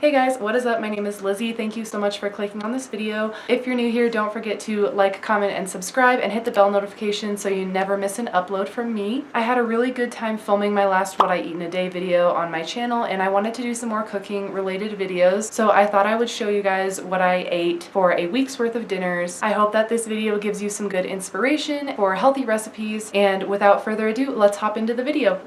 Hey guys, what is up? My name is Lizzy. Thank you so much for clicking on this video. If you're new here, don't forget to like, comment, and subscribe, and hit the bell notification so you never miss an upload from me. I had a really good time filming my last What I Eat in a Day video on my channel, and I wanted to do some more cooking related videos, so I thought I would show you guys what I ate for a week's worth of dinners. I hope that this video gives you some good inspiration for healthy recipes, and without further ado, let's hop into the video.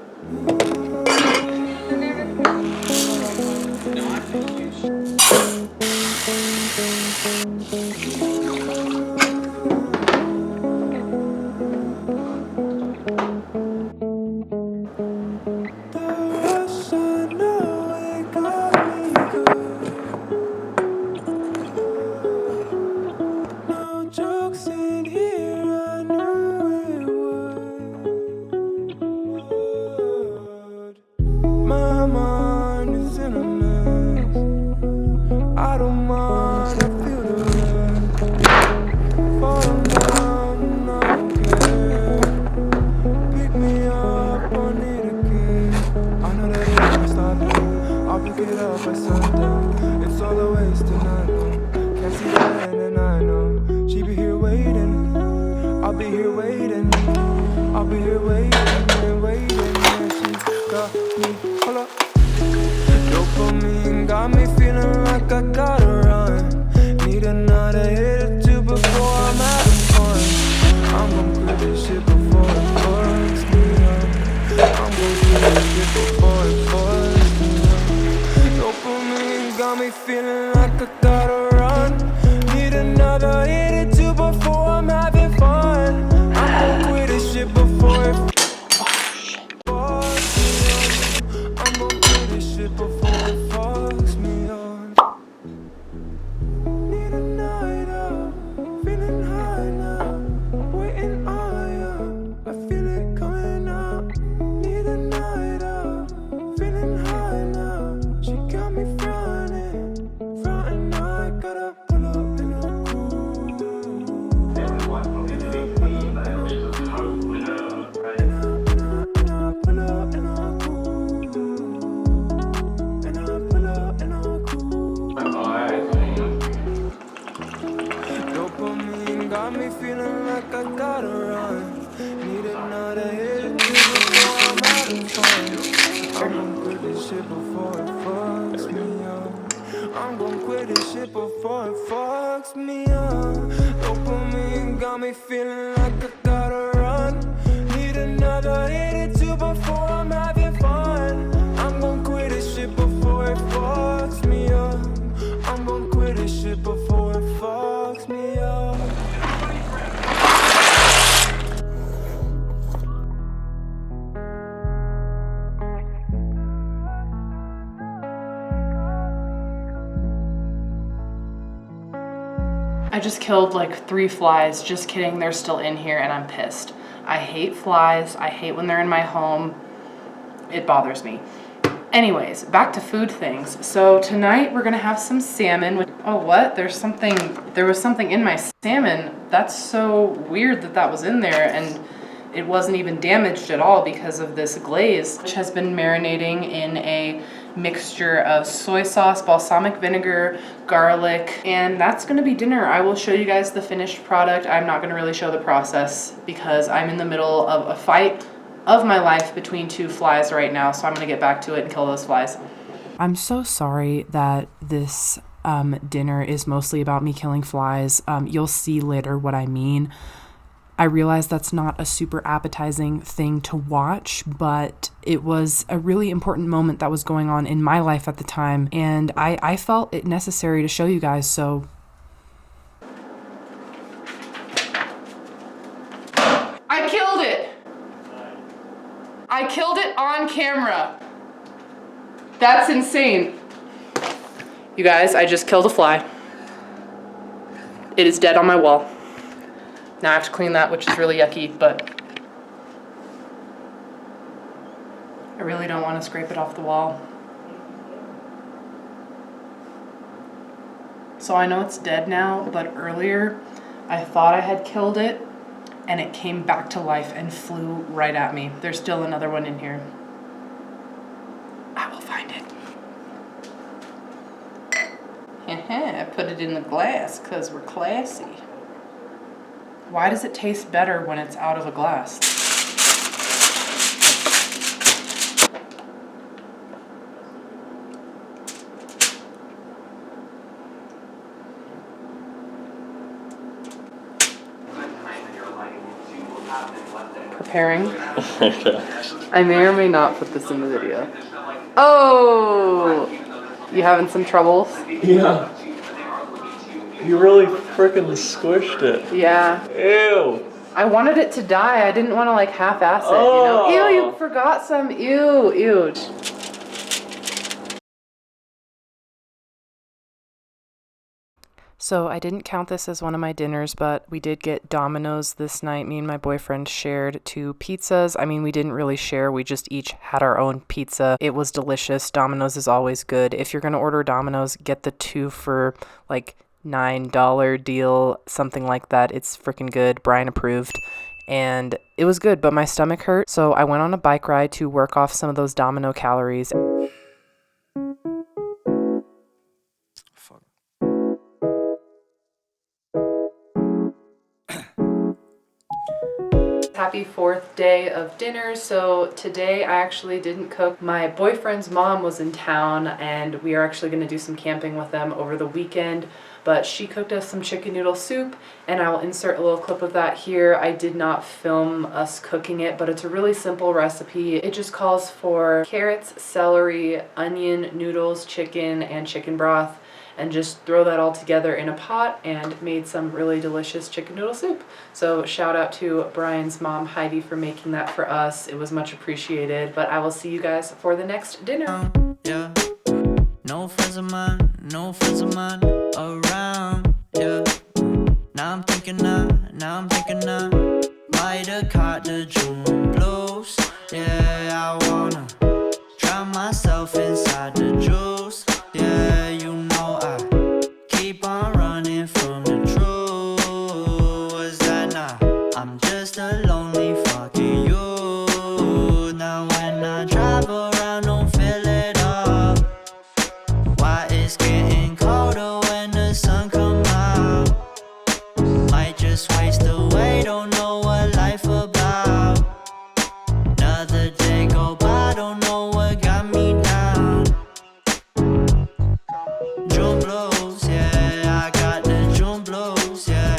It's all a waste and I know. Can't see the end and I know. She be here waiting. I'll be here waiting. I'll be here waiting and waiting. And she got me, hold up. Dopamine got me feeling like I gotta run. Need another hit or two before I'm having fun. I'm gon' quit this shit before it fucks me up. I'm gon' quit this shit before it fucks me up. Dopamine got me feeling like I gotta run. Need another hit or two before I'm having fun. I'm gon' quit this shit before it fucks me up. I'm gon' quit this shit before it fucks me up. Need a night out, feeling high now, waiting on you. I feel it coming out. Need a night out, feeling high now. She got me frontin', I gotta pull up in a cool. And I pull up in a Dopamine got me feeling like I gotta run. Need another hit before I'm having fun. I'm gon' quit this shit before it fucks me up. I'm gon' quit this shit before it fucks me up. Dopamine got me feeling like I gotta run. Need another hit or two before I'm having fun. I'm gon' quit this shit before it fucks me up. I'm gon' quit this shit before it fucks me up. I just killed like 3 flies. Just kidding, they're still in here and I'm pissed. I hate flies. I hate when they're in my home. It bothers me. Anyways, back to food things. So tonight we're gonna have some salmon with, oh what? There was something in my salmon. That's so weird that that was in there, and it wasn't even damaged at all because of this glaze, which has been marinating in a mixture of soy sauce, balsamic vinegar, garlic, and that's gonna be dinner. I will show you guys the finished product. I'm not gonna really show the process because I'm in the middle of a fight of my life between 2 flies right now, so I'm gonna get back to it and kill those flies. I'm so sorry that this dinner is mostly about me killing flies. You'll see later what I mean. I realize that's not a super appetizing thing to watch, but it was a really important moment that was going on in my life at the time, and I felt it necessary to show you guys, so. I killed it! I killed it on camera. That's insane. You guys, I just killed a fly. It is dead on my wall. Now I have to clean that, which is really yucky, but I really don't want to scrape it off the wall. So I know it's dead now, but earlier I thought I had killed it and it came back to life and flew right at me. There's still another one in here. I will find it. I put it in the glass because we're classy. Why does it taste better when it's out of a glass? Preparing. Okay. I may or may not put this in the video. Oh! You having some troubles? Yeah. You really freaking squished it. Yeah. Ew. I wanted it to die. I didn't want to like half-ass it, Oh. you know? Ew, you forgot some. Ew, ew. So I didn't count this as one of my dinners, but we did get Domino's this night. Me and my boyfriend shared 2 pizzas. I mean, we didn't really share. We just each had our own pizza. It was delicious. Domino's is always good. If you're going to order Domino's, get the 2 for like $9 deal, something like that. It's freaking good. Brian approved. And it was good, but my stomach hurt. So I went on a bike ride to work off some of those Domino calories. Happy 4th day of dinner. So today I actually didn't cook. My boyfriend's mom was in town and we are actually going to do some camping with them over the weekend, but she cooked us some chicken noodle soup and I will insert a little clip of that here. I did not film us cooking it, but it's a really simple recipe. It just calls for carrots, celery, onion, noodles, chicken, and chicken broth, and just throw that all together in a pot and made some really delicious chicken noodle soup. So shout out to Brian's mom, Heidi, for making that for us. It was much appreciated, but I will see you guys for the next dinner. Yeah, no friends of mine, no friends of mine around, yeah. Now I'm thinking might have caught the June blues, yeah. I